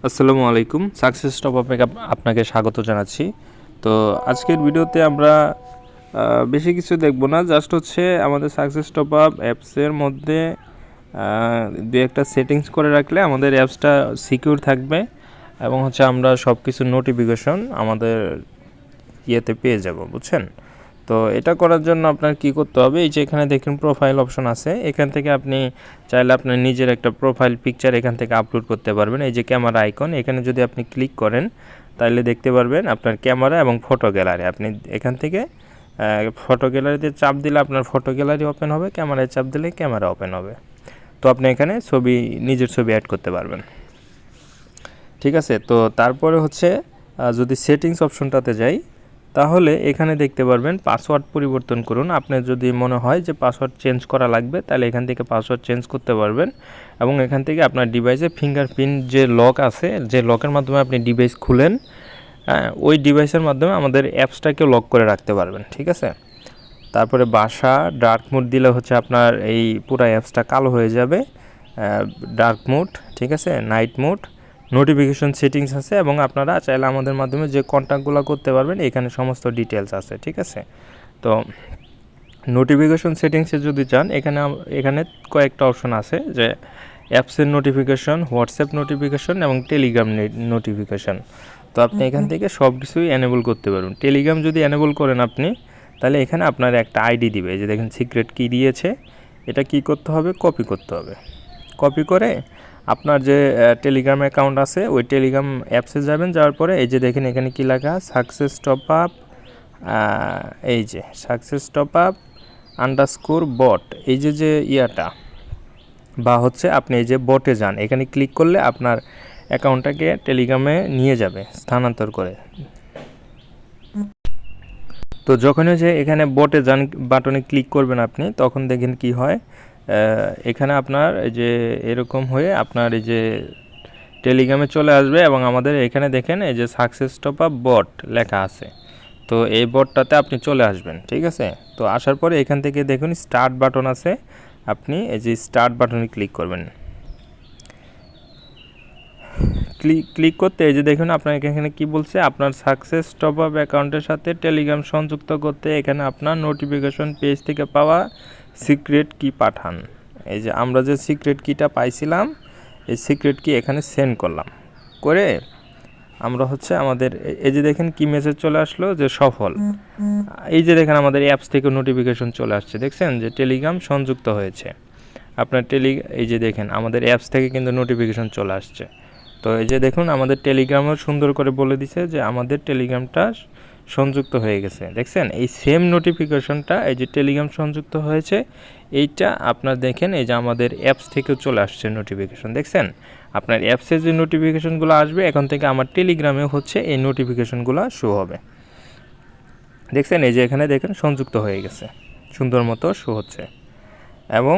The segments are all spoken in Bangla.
আসসালামু আলাইকুম, সাকসেস টপ আপে আপনাকে স্বাগত জানাচ্ছি। তো আজকের ভিডিওতে আমরা বেশি কিছু দেখব না, জাস্ট হচ্ছে আমাদের সাকসেস টপ আপ অ্যাপসের মধ্যে দু একটা সেটিংস করে রাখলে আমাদের অ্যাপসটা সিকিউর থাকবে এবং হচ্ছে আমরা সব কিছু নোটিফিকেশন আমাদের ইয়েতে পেয়ে যাব, বুঝছেন? তো এটা করার জন্য আপনার কি করতে হবে, এই যে এখানে দেখুন প্রোফাইল অপশন আছে, এখান থেকে আপনি চাইলে আপনার নিজের একটা প্রোফাইল পিকচার এখান থেকে আপলোড করতে পারবেন। এই যে ক্যামেরা আইকন, এখানে যদি আপনি ক্লিক করেন তাহলে দেখতে পারবেন আপনার ক্যামেরা এবং ফটো গ্যালারি। আপনি এখান থেকে ফটো গ্যালারিতে চাপ দিলে আপনার ফটো গ্যালারি ওপেন হবে, ক্যামেরায় চাপ দিলে ক্যামেরা ওপেন হবে। তো আপনি এখানে নিজের ছবি অ্যাড করতে পারবেন, ঠিক আছে? তো তারপরে হচ্ছে যদি সেটিংস অপশনটাতে যাই তাহলে এখানে দেখতে পারবেন পাসওয়ার্ড পরিবর্তন করুন। আপনার যদি মনে হয় যে পাসওয়ার্ড চেঞ্জ করা লাগবে তাহলে এখান থেকে পাসওয়ার্ড চেঞ্জ করতে পারবেন এবং এখান থেকে আপনার ডিভাইসে ফিঙ্গারপ্রিন্ট যে লক আছে, যে লকের মাধ্যমে আপনি ডিভাইস খুলেন, ওই ডিভাইসের মাধ্যমে আমাদের অ্যাপসটাকে লক করে রাখতে পারবেন, ঠিক আছে? তারপরে বাসা ডার্ক মোড দিলে হচ্ছে আপনার এই পুরো অ্যাপসটা কালো হয়ে যাবে, ডার্ক মোড, ঠিক আছে? নাইট মোড, নোটিফিকেশন সেটিংস আছে এবং আপনারা চাইলে আমাদের মাধ্যমে যে কন্ট্যাক্টগুলো করতে পারবেন এখানে সমস্ত ডিটেলস আছে, ঠিক আছে? তো নোটিফিকেশন সেটিংসে যদি চান এখানে কয়েকটা অপশন আছে, যে অ্যাপসের নোটিফিকেশন, হোয়াটসঅ্যাপ নোটিফিকেশন এবং টেলিগ্রাম নোটিফিকেশন। তো আপনি এখান থেকে সব কিছুই এনেবল করতে পারবেন। টেলিগ্রাম যদি এনেবল করেন আপনি, তাহলে এখানে আপনার একটা আইডি দিবে, এই যে দেখেন সিক্রেট কি দিয়েছে, এটা কি করতে হবে, কপি করতে হবে। কপি করে আপনার যে টেলিগ্রাম অ্যাকাউন্ট আছে ওই টেলিগ্রাম অ্যাপসে যাবেন, যাওয়ার পরে এই যে দেখেন এখানে কি লেখা, সাকসেস টপ আপ, এই যে সাকসেস টপ আপ আন্ডারস্কোর বট, এই যে ইয়াটা বা হচ্ছে আপনি এই যে বটে যান, এখানে ক্লিক করলে আপনার অ্যাকাউন্টটাকে টেলিগ্রামে নিয়ে যাবে স্থানান্তর করে। তো যখনই যে এখানে বটে যান বাটনে ক্লিক করবেন আপনি, তখন দেখেন কি হয়, এখানে আপনার এই যে এরকম হয়ে আপনার এই যে টেলিগ্রামে চলে আসবে এবং আমাদের এখানে দেখেন এই যে সাকসেস টপ আপ বট লেখা আছে। তো এই বটটাতে আপনি চলে আসবেন, ঠিক আছে? তো আসার পরে এখান থেকে দেখুন স্টার্ট বাটন আছে, আপনি এই যে স্টার্ট বাটনে ক্লিক করবেন। ক্লিক করতে এই যে দেখুন আপনাকে এখানে কি বলছে, আপনার সাকসেস টপ আপ অ্যাকাউন্টের সাথে টেলিগ্রাম সংযুক্ত করতে এখানে আপনার নোটিফিকেশন পেজ থেকে পাওয়া সিক্রেট কি পাঠান। এই যে আমরা যে সিক্রেট কিটা পাইছিলাম এই সিক্রেট কি এখানে সেন্ড করলাম, করে আমরা হচ্ছে আমাদের এই যে দেখেন কি মেসেজ চলে আসলো যে সফল। এই যে দেখেন আমাদের অ্যাপস থেকে নোটিফিকেশন চলে আসছে, দেখছেন যে টেলিগ্রাম সংযুক্ত হয়েছে আপনার এই যে দেখেন আমাদের অ্যাপস থেকে কিন্তু নোটিফিকেশন চলে আসছে। তো এই যে দেখুন আমাদের টেলিগ্রামও সুন্দর করে বলে দিছে যে আমাদের টেলিগ্রামটা সংযুক্ত হয়ে গেছে, দেখছেন? এই সেম নোটিফিকেশনটা এই যে টেলিগ্রাম সংযুক্ত হয়েছে এইটা আপনার দেখেন এই যে আমাদের অ্যাপস থেকেও চলে আসছে নোটিফিকেশন, দেখছেন? আপনার অ্যাপসে যে নোটিফিকেশনগুলো আসবে এখন থেকে আমার টেলিগ্রামে হচ্ছে এই নোটিফিকেশনগুলো শো হবে, দেখছেন? এই যে এখানে দেখেন সংযুক্ত হয়ে গেছে, সুন্দর মতো শো হচ্ছে। এবং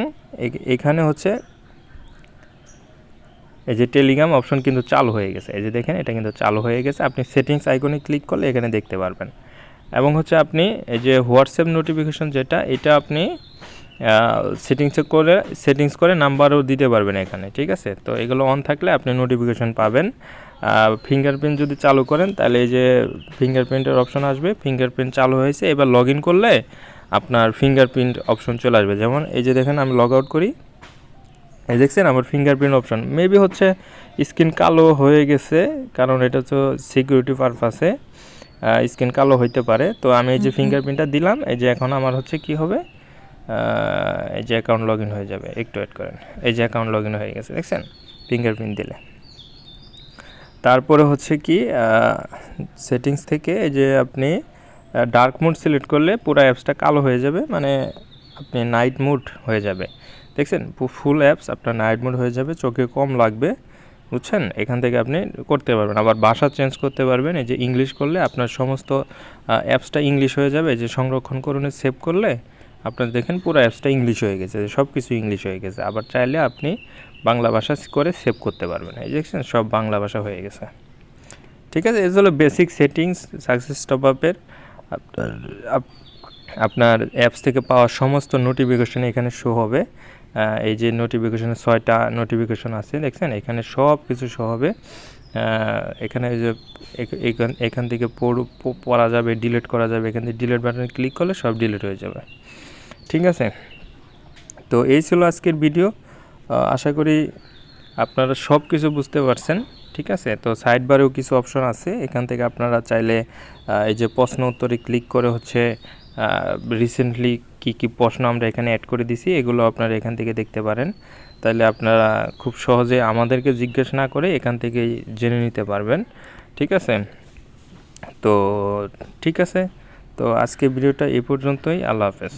এখানে হচ্ছে এই যে টেলিগ্রাম অপশন কিন্তু চালু হয়ে গেছে, এই যে দেখেন এটা কিন্তু চালু হয়ে গেছে। আপনি সেটিংস আইকনে ক্লিক করলে এখানে দেখতে পারবেন। এবং হচ্ছে আপনি এই যে হোয়াটসঅ্যাপ নোটিফিকেশন যেটা, এটা আপনি সেটিংস করে নাম্বারও দিতে পারবেন এখানে, ঠিক আছে? তো এগুলো অন থাকলে আপনি নোটিফিকেশন পাবেন। ফিঙ্গারপ্রিন্ট যদি চালু করেন তাহলে এই যে ফিঙ্গারপ্রিন্টের অপশন আসবে, ফিঙ্গারপ্রিন্ট চালু হয়েছে, এবার লগ ইন করলে আপনার ফিঙ্গারপ্রিন্ট অপশন চলে আসবে। যেমন এই যে দেখেন আমি লগ আউট করি, এই দেখছেন আমার ফিঙ্গারপ্রিন্ট অপশন মেবি হচ্ছে স্ক্রিন কালো হয়ে গেছে, কারণ এটা তো সিকিউরিটি পারপাসে স্ক্রিন কালো হইতে পারে। তো আমি এই যে ফিঙ্গারপ্রিন্টটা দিলাম, এই যে এখন আমার হচ্ছে কি হবে, এই যে অ্যাকাউন্ট লগ ইন হয়ে যাবে, একটু ওয়েট করেন, এই যে অ্যাকাউন্ট লগ ইন হয়ে গেছে, দেখছেন? ফিঙ্গারপ্রিন্ট দিলে তারপরে হচ্ছে কি সেটিংস থেকে এই যে আপনি ডার্ক মোড সিলেক্ট করলে পুরো অ্যাপসটা কালো হয়ে যাবে, মানে আপনি নাইট মোড হয়ে যাবে, দেখছেন? ফুল অ্যাপস আপনার নাইট মোড হয়ে যাবে, চোখে কম লাগবে, বুঝছেন? এখান থেকে আপনি করতে পারবেন। আবার ভাষা চেঞ্জ করতে পারবেন, এই যে ইংলিশ করলে আপনার সমস্ত অ্যাপসটা ইংলিশ হয়ে যাবে। যে সংরক্ষণ করুন সেভ করলে আপনার দেখেন পুরো অ্যাপসটা ইংলিশ হয়ে গেছে, সব কিছু ইংলিশ হয়ে গেছে। আবার চাইলে আপনি বাংলা ভাষা করে সেভ করতে পারবেন, এই দেখছেন সব বাংলা ভাষা হয়ে গেছে, ঠিক আছে? এই হলো বেসিক সেটিংস সাকসেস টপ আপের। আপনার অ্যাপস থেকে পাওয়া সমস্ত নোটিফিকেশন এখানে শো হবে। এই যে নোটিফিকেশনে 6টা নোটিফিকেশন আছে, দেখছেন? এখানে সব কিছু শো হবে। এখানে যে এখান থেকে পড়া যাবে, ডিলিট করা যাবে। এখান থেকে ডিলিট বাটনে ক্লিক করলে সব ডিলিট হয়ে যাবে। ঠিক আছে, তো এই ছিল আজকের ভিডিও। আশা করি আপনারা সব কিছু বুঝতে পারছেন। ঠিক আছে, তো সাইড বারেও কিছু অপশন আছে, এখান থেকে আপনারা চাইলে এই যে প্রশ্ন উত্তরে ক্লিক করে হচ্ছে রিসেন্টলি কি প্রশ্ন আমরা এখানে অ্যাড করে দিছি এগুলো আপনারা এখান থেকে দেখতে পারেন। তাহলে আপনারা খুব সহজে আমাদেরকে জিজ্ঞেস না করে এখান থেকেই জেনে নিতে পারবেন। ঠিক আছে, তো ঠিক আছে, তো আজকে ভিডিওটা এই পর্যন্তই। আল্লাহ হাফেজ।